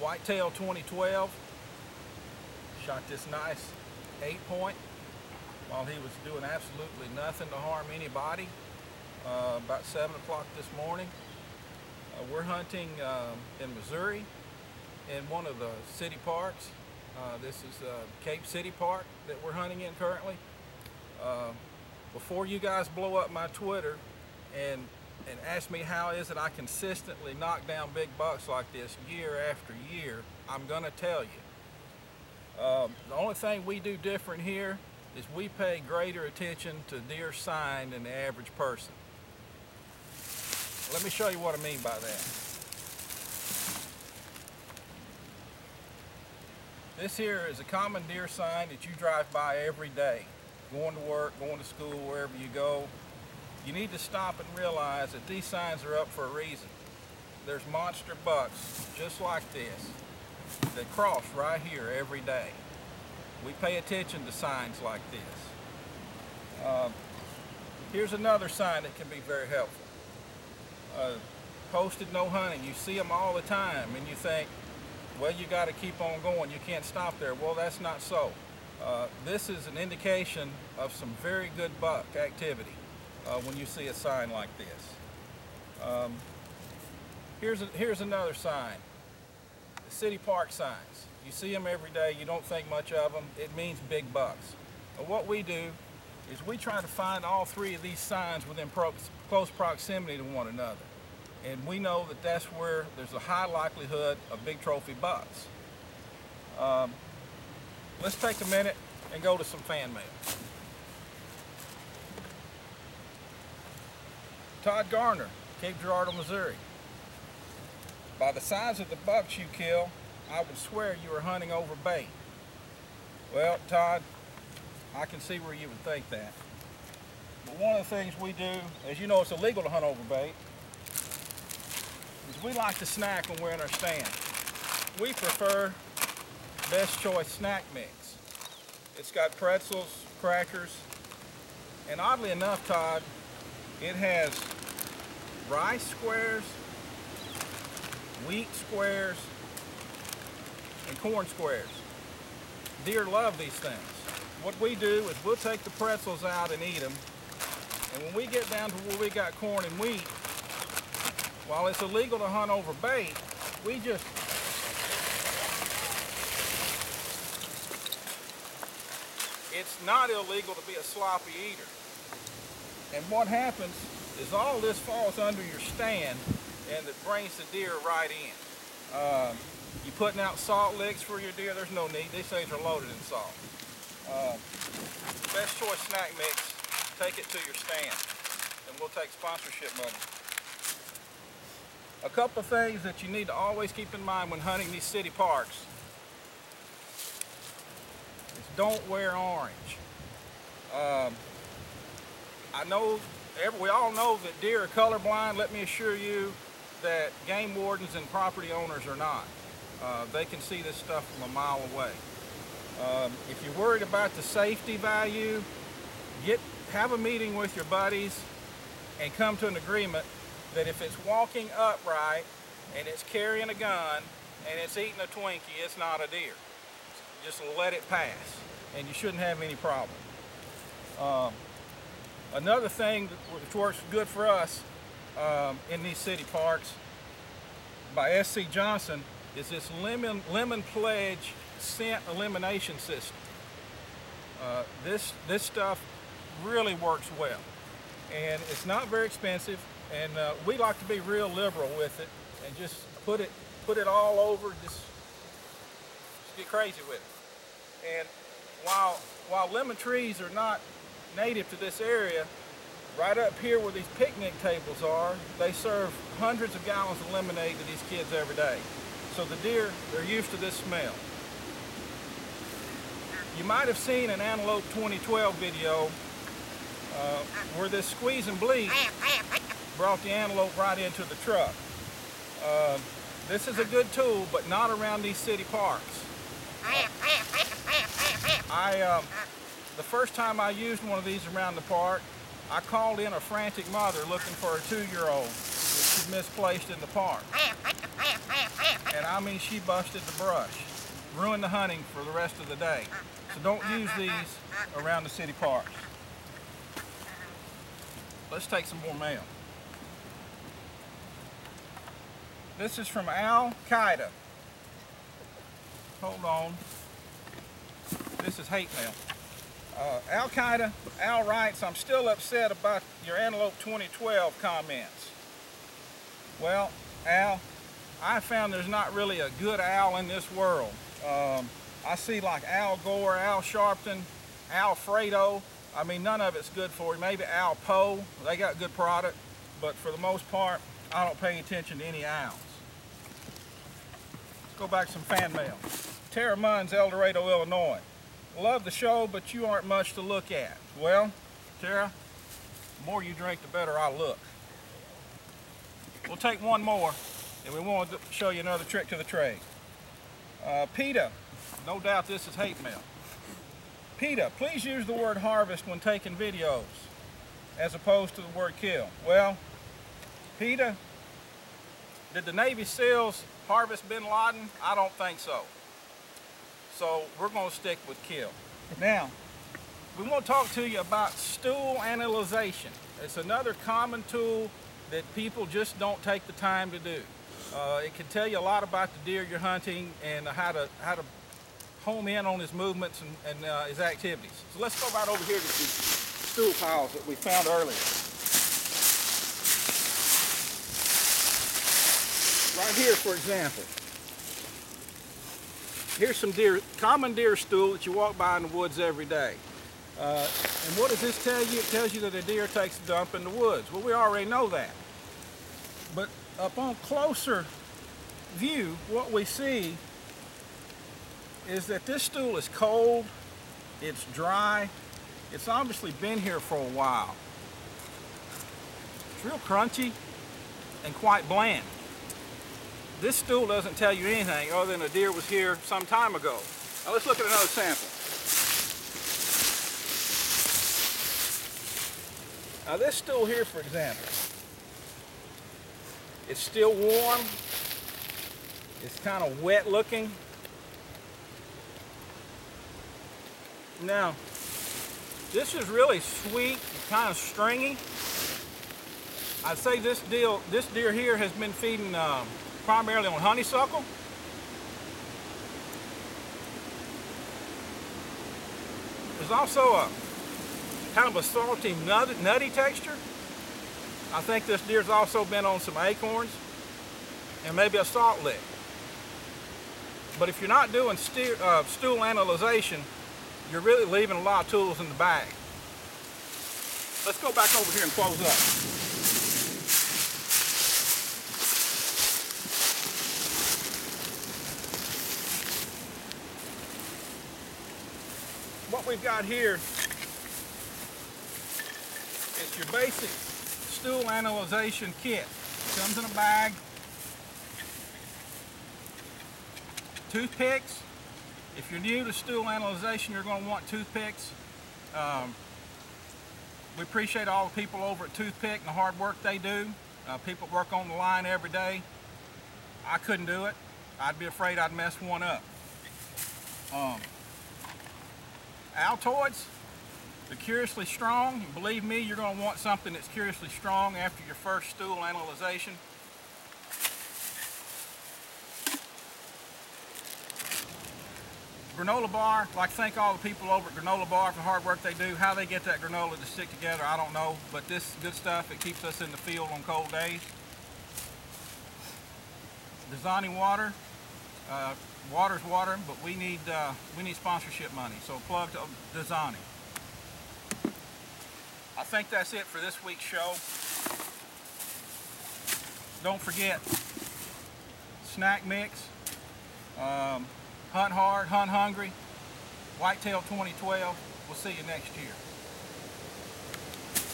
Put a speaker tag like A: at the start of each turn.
A: Whitetail 2012. Shot this nice 8-point while he was doing absolutely nothing to harm anybody about 7 o'clock this morning. We're hunting in Missouri in one of the city parks. This is Cape City Park that we're hunting in currently. Before you guys blow up my Twitter and ask me how is it I consistently knock down big bucks like this year after year, I'm gonna tell you. The only thing we do different here is we pay greater attention to deer sign than the average person. Let me show you what I mean by that. This here is a common deer sign that you drive by every day. Going to work, going to school, wherever you go. You need to stop and realize that these signs are up for a reason. There's monster bucks just like this that cross right here every day. We pay attention to signs like this. Here's another sign that can be very helpful. Posted no hunting. You see them all the time and you think, well, you got to keep on going. You can't stop there. Well, that's not so. This is an indication of some very good buck activity when you see a sign like this. Here's another sign. The city park signs. You see them every day. You don't think much of them. It means big bucks. But what we do is we try to find all three of these signs within close proximity to one another. And we know that that's where there's a high likelihood of big trophy bucks. Let's take a minute and go to some fan mail. Todd Garner, Cape Girardeau, Missouri. By the size of the bucks you kill, I would swear you were hunting over bait. Well, Todd, I can see where you would think that. But one of the things we do, as you know, it's illegal to hunt over bait, is we like to snack when we're in our stand. We prefer Best Choice snack mix. It's got pretzels, crackers, and oddly enough, Todd, it has rice squares, wheat squares, and corn squares. Deer love these things. What we do is we'll take the pretzels out and eat them, and when we get down to where we got corn and wheat, while it's illegal to hunt over bait, we just it's not illegal to be a sloppy eater. And what happens is all this falls under your stand and it brings the deer right in. You putting out salt licks for your deer, there's no need. These things are loaded in salt. Best Choice snack mix, take it to your stand and we'll take sponsorship money. A couple of things that you need to always keep in mind when hunting these city parks is don't wear orange. I know, we all know that deer are colorblind. Let me assure you that game wardens and property owners are not. They can see this stuff from a mile away. If you're worried about the safety value, have a meeting with your buddies and come to an agreement that if it's walking upright and it's carrying a gun and it's eating a Twinkie, it's not a deer. Just let it pass and you shouldn't have any problem. Another thing which works good for us in these city parks by S.C. Johnson is this lemon pledge scent elimination system. This stuff really works well and it's not very expensive, and we like to be real liberal with it and just put it all over, just get crazy with it. And while lemon trees are not native to this area, right up here where these picnic tables are, they serve hundreds of gallons of lemonade to these kids every day. So the deer, they're used to this smell. You might have seen an Antelope 2012 video where this squeeze and bleed brought the antelope right into the truck. This is a good tool, but not around these city parks. The first time I used one of these around the park, I called in a frantic mother looking for a 2-year-old that she misplaced in the park. and I mean she busted the brush, ruined the hunting for the rest of the day. So don't use these around the city parks. Let's take some more mail. This is from Al-Qaeda. Hold on. This is hate mail. Al-Qaeda, Al writes, I'm still upset about your Antelope 2012 comments. Well, Al, I found there's not really a good Al in this world. I see like Al Gore, Al Sharpton, Alfredo. I mean, none of it's good for you. Maybe Al Poe, they got good product, but for the most part, I don't pay attention to any Al's. Let's go back to some fan mail. Tara Munns, El Dorado, Illinois. Love the show, but you aren't much to look at. Well, Tara, the more you drink, the better I look. We'll take one more, and we want to show you another trick to the trade. PETA, no doubt this is hate mail. PETA, please use the word harvest when taking videos, as opposed to the word kill. Well, PETA, did the Navy SEALs harvest bin Laden? I don't think so. So we're going to stick with kill. Now, we want to talk to you about stool anylization. It's another common tool that people just don't take the time to do. It can tell you a lot about the deer you're hunting and how to home in on his movements and his activities. So let's go right over here to these stool piles that we found earlier. Right here, for example. Here's some common deer stool that you walk by in the woods every day. And what does this tell you? It tells you that a deer takes a dump in the woods. Well, we already know that. But upon closer view, what we see is that this stool is cold, it's dry, it's obviously been here for a while. It's real crunchy and quite bland. This stool doesn't tell you anything other than a deer was here some time ago. Now let's look at another sample. Now this stool here, for example, it's still warm, it's kind of wet looking. Now, this is really sweet, kind of stringy. I'd say this deer here has been feeding primarily on honeysuckle. There's also a kind of a salty, nutty texture. I think this deer's also been on some acorns and maybe a salt lick. But if you're not doing stool anylization, you're really leaving a lot of tools in the bag. Let's go back over here and close up. What we've got here is your basic stool anylization kit. Comes in a bag. Toothpicks. If you're new to stool anylization, you're going to want toothpicks. We appreciate all the people over at Toothpick and the hard work they do. People work on the line every day. I couldn't do it. I'd be afraid I'd mess one up. Altoids, they're curiously strong. Believe me, you're going to want something that's curiously strong after your first stool anylization. Granola bar, I'd like to thank all the people over at Granola Bar for the hard work they do. How they get that granola to stick together, I don't know, but this is good stuff. It keeps us in the field on cold days. Dasani water. Water's water, but we need sponsorship money, so plug to Dasani. I think that's it for this week's show. Don't forget, snack mix, hunt hard, hunt hungry, Whitetail 2012. We'll see you next year.